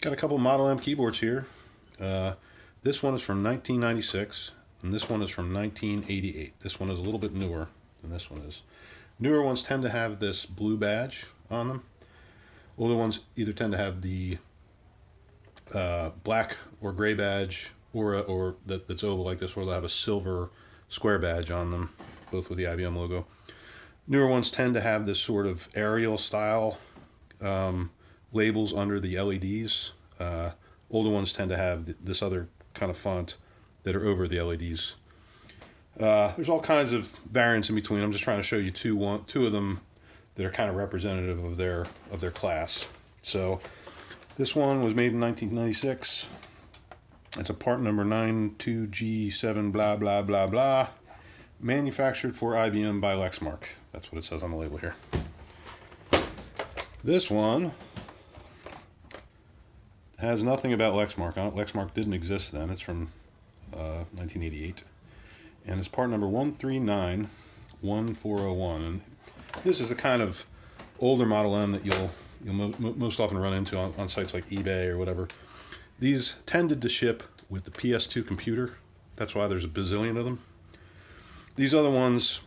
Got a couple Model M keyboards here. This one is from 1996, and this one is from 1988. This one is a little bit newer than this one is. Newer ones tend to have this blue badge on them. Older ones either tend to have the black or gray badge, or that's oval like this, or they'll have a silver square badge on them, both with the IBM logo. Newer ones tend to have this sort of Arial style labels under the LEDs. Older ones tend to have this other kind of font that are over the LEDs. There's all kinds of variants in between. I'm just trying to show you two of them that are kind of representative of their class. So this one was made in 1996. It's a part number 92G7 blah blah blah blah. Manufactured for IBM by Lexmark. That's what it says on the label here. This one has nothing about Lexmark on it. Lexmark didn't exist then. It's from 1988. And it's part number 1391401. And this is the kind of older Model M that you'll most often run into on sites like eBay or whatever. These tended to ship with the PS2 computer. That's why there's a bazillion of them. These other ones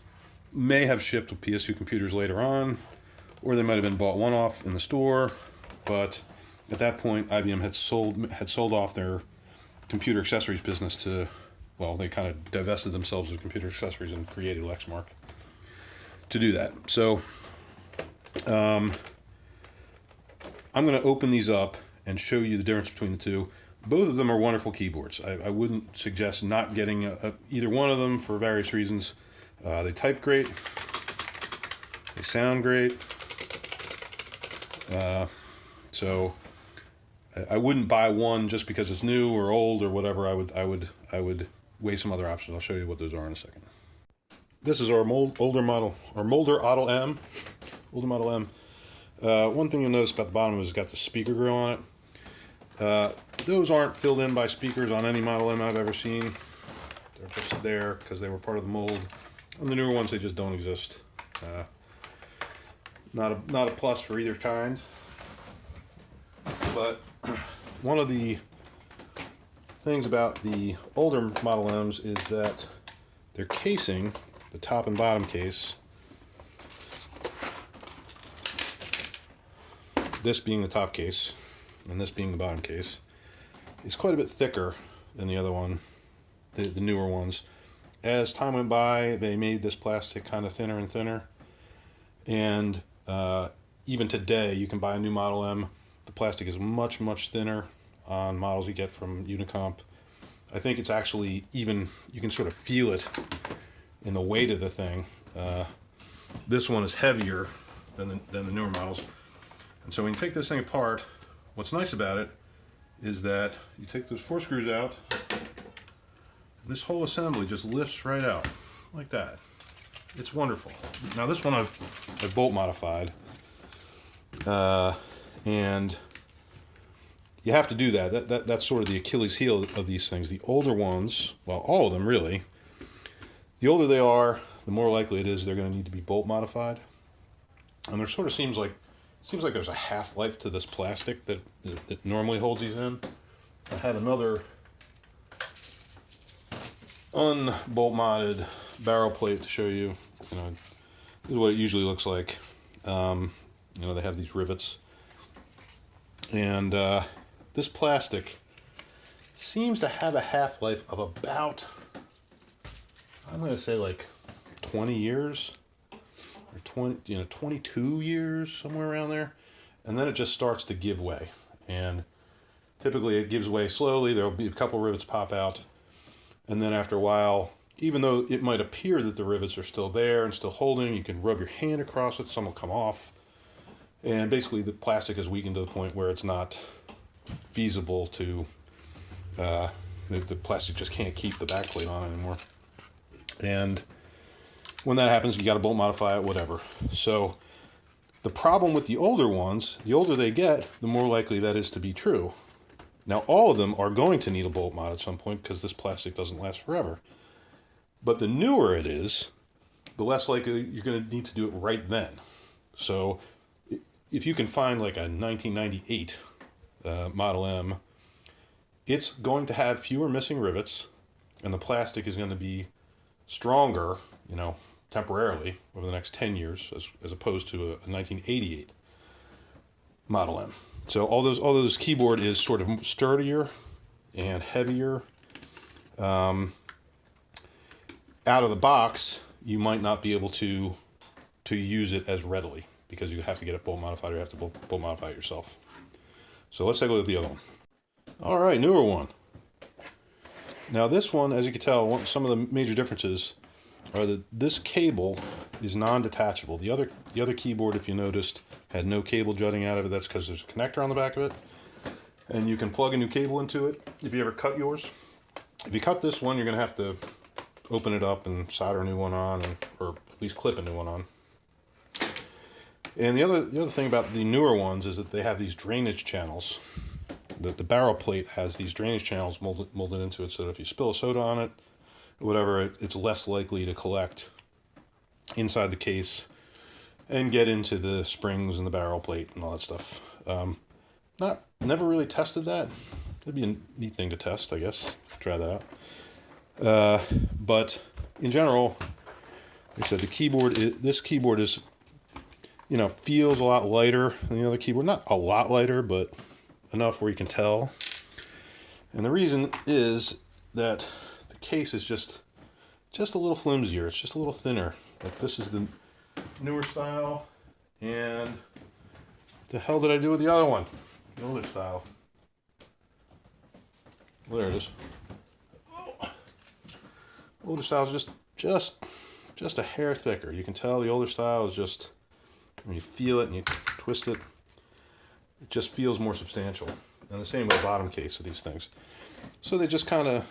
may have shipped with PS2 computers later on, or they might have been bought one-off in the store, but at that point, IBM had sold off their computer accessories business to, well, they kind of divested themselves of computer accessories and created Lexmark to do that. So I'm going to open these up and show you the difference between the two. Both of them are wonderful keyboards. I wouldn't suggest not getting either one of them for various reasons. They type great. They sound great. So I wouldn't buy one just because it's new or old or whatever. I would weigh some other options. I'll show you what those are in a second. This is our older Model M. Older Model M. One thing you'll notice about the bottom is it's got the speaker grill on it. Those aren't filled in by speakers on any Model M I've ever seen. They're just there because they were part of the mold. On the newer ones, they just don't exist. Not a plus for either kind. But one of the things about the older Model M's is that their casing, the top and bottom case, this being the top case and this being the bottom case, is quite a bit thicker than the other one, the newer ones. As time went by, they made this plastic kind of thinner and thinner. And even today, you can buy a new Model M. The plastic is much, much thinner on models you get from Unicomp. I think it's actually even, you can sort of feel it in the weight of the thing. This one is heavier than the newer models. And so when you take this thing apart, what's nice about it is that you take those 4 screws out, and this whole assembly just lifts right out, like that. It's wonderful. Now this one I've bolt modified, and you have to do that. That's sort of the Achilles heel of these things. The older ones, well, all of them really, the older they are, the more likely it is they're going to need to be bolt modified. And there sort of seems like there's a half-life to this plastic that normally holds these in. I had another unbolt modded barrel plate to show you. This is what it usually looks like. They have these rivets, and this plastic seems to have a half-life of about, I'm going to say like 20 years. 22 years, somewhere around there, and then it just starts to give way. And typically it gives way slowly. There'll be a couple rivets pop out, and then after a while, even though it might appear that the rivets are still there and still holding, you can rub your hand across it, some will come off, and basically the plastic is weakened to the point where it's not feasible to, the plastic just can't keep the backplate on anymore. And when that happens, you got to bolt modify it, whatever. So the problem with the older ones, the older they get, the more likely that is to be true. Now, all of them are going to need a bolt mod at some point because this plastic doesn't last forever. But the newer it is, the less likely you're going to need to do it right then. So if you can find like a 1998 Model M, it's going to have fewer missing rivets, and the plastic is going to be stronger, temporarily over the next 10 years, as opposed to a 1988 Model M. So although this keyboard is sort of sturdier and heavier, out of the box, you might not be able to use it as readily because you have to get it bolt modified, or you have to bolt modify it yourself. So let's take a look at the other one. All right, newer one. Now this one, as you can tell, some of the major differences are that this cable is non-detachable. The other keyboard, if you noticed, had no cable jutting out of it. That's because there's a connector on the back of it, and you can plug a new cable into it if you ever cut yours. If you cut this one, you're going to have to open it up and solder a new one on, or at least clip a new one on. And the other thing about the newer ones is that they have these drainage channels. The barrel plate has these drainage channels molded into it, so that if you spill a soda on it, or whatever, it's less likely to collect inside the case and get into the springs and the barrel plate and all that stuff. Never really tested that. It'd be a neat thing to test, I guess. Try that out. But in general, like I said, this keyboard is, feels a lot lighter than the other keyboard. Not a lot lighter, but enough where you can tell. And the reason is that the case is just a little flimsier. It's just a little thinner. Like, this is the newer style, and the hell did I do with the other one? The older style. Well, there it is. Older style is just a hair thicker. You can tell the older style is just, when you feel it and you twist it, it just feels more substantial. And the same with the bottom case of these things. So they just kind of,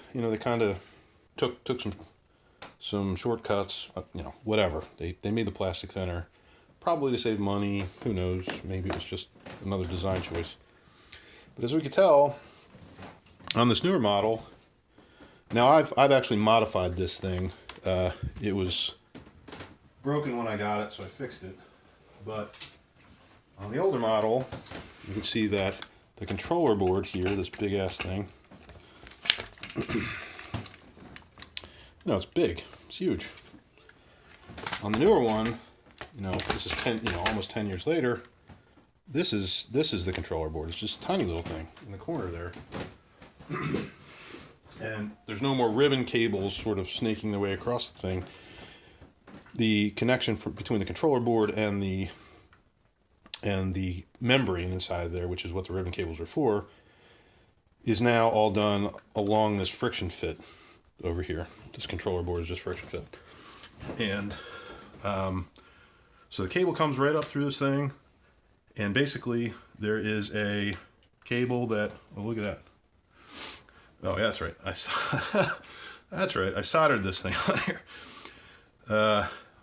took some shortcuts, whatever. They made the plastic thinner, probably to save money. Who knows? Maybe it was just another design choice. But as we can tell, on this newer model, now I've actually modified this thing. It was broken when I got it, so I fixed it. But on the older model, you can see that the controller board here, this big ass thing, it's big. It's huge. On the newer one, this is almost 10 years later. This is the controller board. It's just a tiny little thing in the corner there. And there's no more ribbon cables sort of snaking their way across the thing. The connection between the controller board and the membrane inside there, which is what the ribbon cables are for, is now all done along this friction fit over here. This controller board is just friction fit. And so the cable comes right up through this thing, and basically there is a cable that, look at that. Oh, yeah, that's right. That's right. I soldered this thing on here.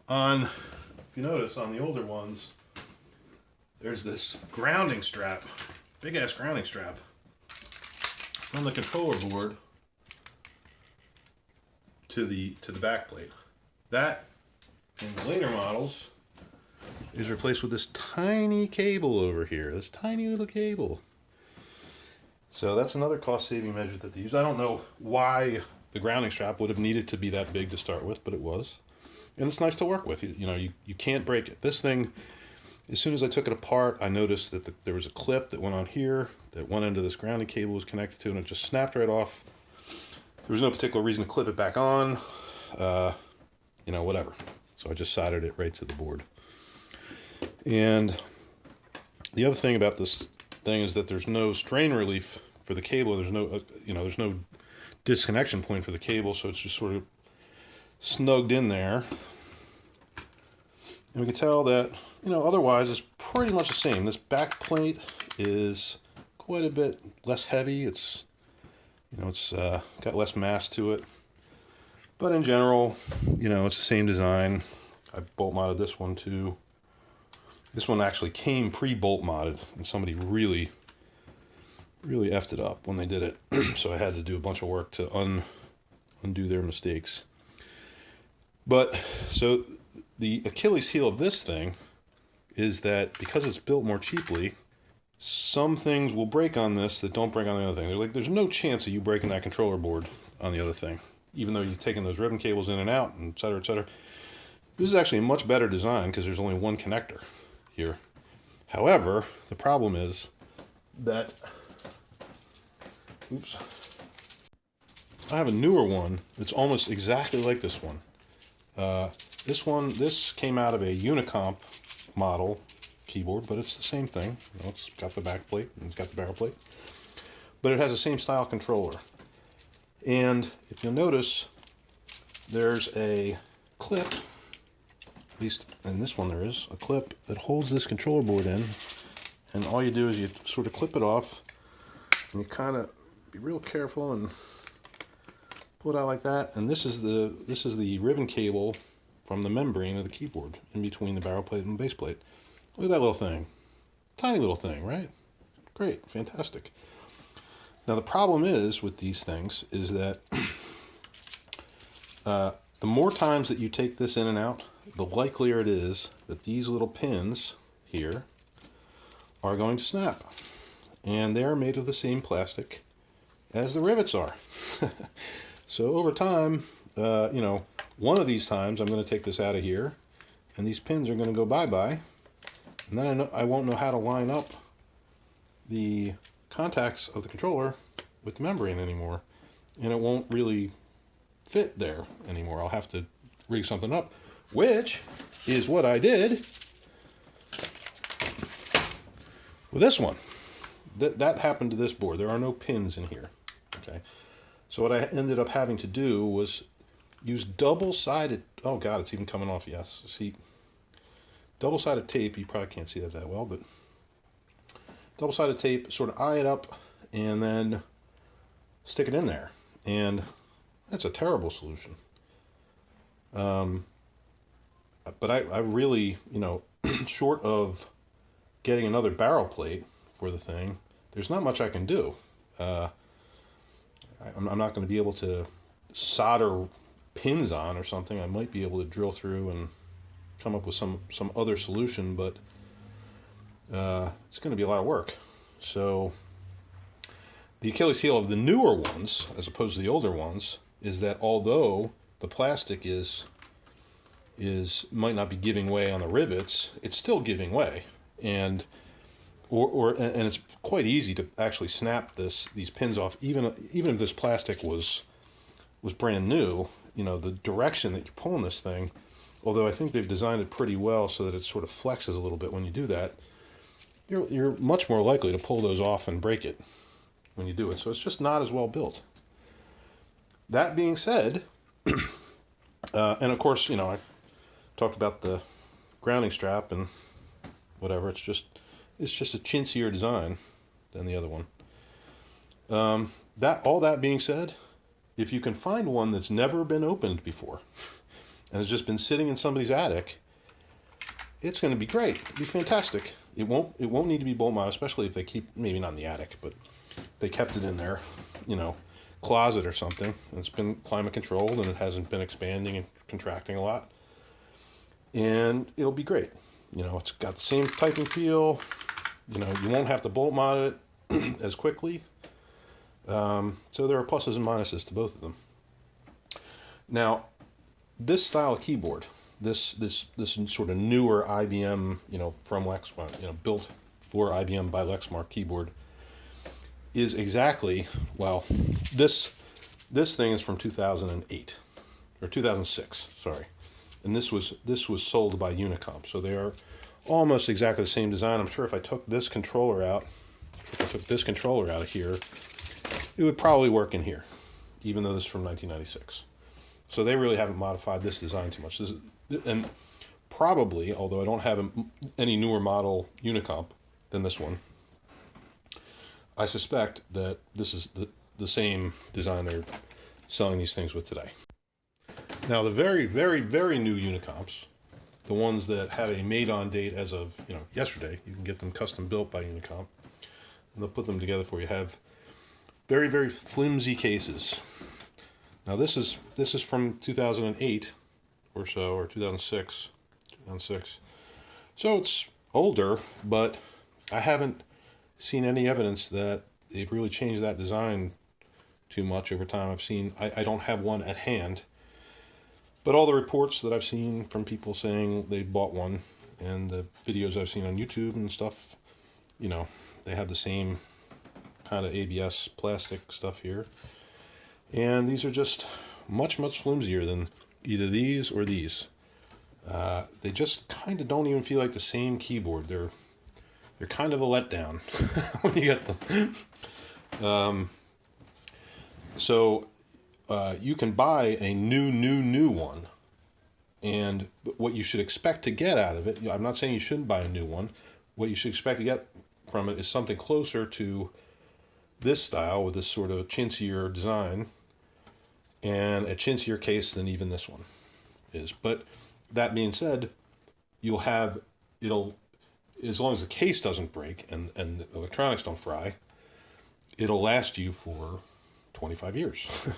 If you notice, on the older ones, there's this grounding strap, big ass grounding strap, from the controller board to the back plate. That, in the later models, is replaced with this tiny cable over here. This tiny little cable. So that's another cost-saving measure that they use. I don't know why the grounding strap would have needed to be that big to start with, but it was. And it's nice to work with. You can't break it. This thing, as soon as I took it apart, I noticed that there was a clip that went on here, that one end of this grounding cable was connected to, and it just snapped right off. There was no particular reason to clip it back on, whatever. So I just soldered it right to the board. And the other thing about this thing is that there's no strain relief for the cable. There's no disconnection point for the cable, so it's just sort of snugged in there. And we can tell that, otherwise it's pretty much the same. This back plate is quite a bit less heavy. It's got less mass to it. But in general, it's the same design. I bolt modded this one too. This one actually came pre-bolt modded, and somebody really effed it up when they did it. So I had to do a bunch of work to undo their mistakes. But so the Achilles heel of this thing is that because it's built more cheaply, some things will break on this that don't break on the other thing. They're like, there's no chance of you breaking that controller board on the other thing, even though you've taken those ribbon cables in and out, and et cetera, et cetera. This is actually a much better design because there's only one connector here. However, the problem is that, I have a newer one that's almost exactly like this one. This came out of a Unicomp model keyboard, but it's the same thing. You know, it's got the back plate and it's got the barrel plate, but it has the same style controller. And if you'll notice, there's a clip, at least in this one there is, a clip that holds this controller board in, and all you do is you sort of clip it off, and you kind of be real careful and pull it out like that. And this is the ribbon cable from the membrane of the keyboard in between the barrel plate and the base plate. Look at that little thing. Tiny little thing, right? Great, fantastic. Now the problem is with these things is that the more times that you take this in and out, the likelier it is that these little pins here are going to snap. And they're made of the same plastic as the rivets are. So over time, one of these times I'm going to take this out of here, and these pins are going to go bye-bye. And then I won't know how to line up the contacts of the controller with the membrane anymore. And it won't really fit there anymore. I'll have to rig something up, which is what I did with this one. That happened to this board. There are no pins in here. Okay. So what I ended up having to do was use double-sided, oh God, it's even coming off, yes. See, double-sided tape, you probably can't see that well, but double-sided tape, sort of eye it up, and then stick it in there. And that's a terrible solution. But I really, short of getting another barrel plate for the thing, there's not much I can do. I'm not going to be able to solder pins on or something. I might be able to drill through and come up with some other solution, but it's going to be a lot of work. So the Achilles heel of the newer ones, as opposed to the older ones, is that although the plastic might not be giving way on the rivets, it's still giving way, and it's quite easy to actually snap these pins off, even if this plastic was brand new. The direction that you're pulling this thing, although I think they've designed it pretty well so that it sort of flexes a little bit when you do that, you're much more likely to pull those off and break it when you do it. So it's just not as well built. That being said, and of course, I talked about the grounding strap and whatever. It's just a chintzier design than the other one. All that being said, if you can find one that's never been opened before and has just been sitting in somebody's attic, it's going to be great. It'll be fantastic. It won't need to be bolt mounted, especially if they keep, maybe not in the attic, but they kept it in their, closet or something. And it's been climate controlled and it hasn't been expanding and contracting a lot. And it'll be great. It's got the same typing feel. You won't have to bolt mount it as quickly. So there are pluses and minuses to both of them. Now, this style of keyboard, this sort of newer IBM, from Lexmark, built for IBM by Lexmark keyboard, is exactly, well, this thing is from 2008 or 2006, sorry, and this was sold by Unicomp, so they are almost exactly the same design. I'm sure if I took this controller out, of here, it would probably work in here, even though this is from 1996. So they really haven't modified this design too much. And probably, although I don't have any newer model Unicomp than this one, I suspect that this is the same design they're selling these things with today. Now, the very, very, very new Unicomps, the ones that have a made-on date as of yesterday, you can get them custom built by Unicomp, and they'll put them together for you, have very, very flimsy cases. Now this is from 2008 or so, or 2006. So it's older, but I haven't seen any evidence that they've really changed that design too much over time. I don't have one at hand, but all the reports that I've seen from people saying they bought one, and the videos I've seen on YouTube and stuff, they have the same kind of ABS plastic stuff here. And these are just much, much flimsier than either these or these. They just kind of don't even feel like the same keyboard. They're kind of a letdown when you get them. So you can buy a new one, and what you should expect to get out of it, I'm not saying you shouldn't buy a new one. What you should expect to get from it is something closer to this style with this sort of chintzier design and a chintzier case than even this one is. But that being said, it'll, as long as the case doesn't break and the electronics don't fry, it'll last you for 25 years,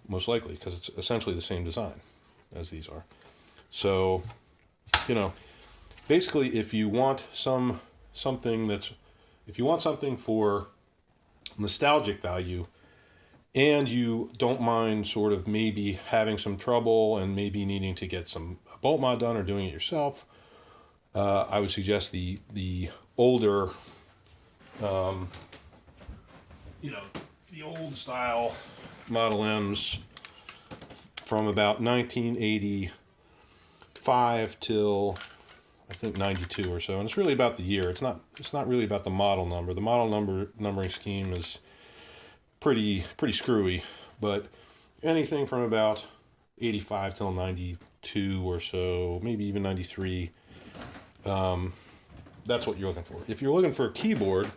most likely, because it's essentially the same design as these are. So, basically, if you want something for nostalgic value, and you don't mind sort of maybe having some trouble and maybe needing to get some bolt mod done or doing it yourself, I would suggest the older, the old style Model M's from about 1985 till I think 92 or so, and it's really about the year. It's not really about the model number. The model numbering scheme is pretty screwy, but anything from about 85 till 92 or so, maybe even 93, that's what you're looking for. If you're looking for a keyboard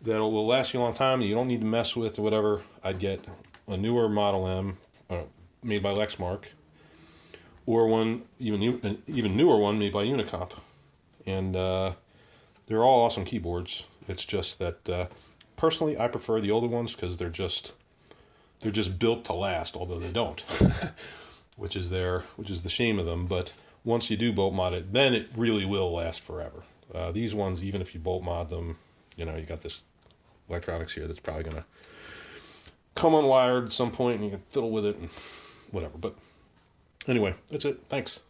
that will last you a long time and you don't need to mess with or whatever, I'd get a newer Model M made by Lexmark, or one even newer one made by Unicomp, and they're all awesome keyboards. It's just that personally I prefer the older ones because they're just built to last, although they don't, which is the shame of them. But once you do bolt mod it, then it really will last forever. These ones, even if you bolt mod them, you got this electronics here that's probably gonna come unwired at some point, and you can fiddle with it and whatever. But anyway, that's it. Thanks.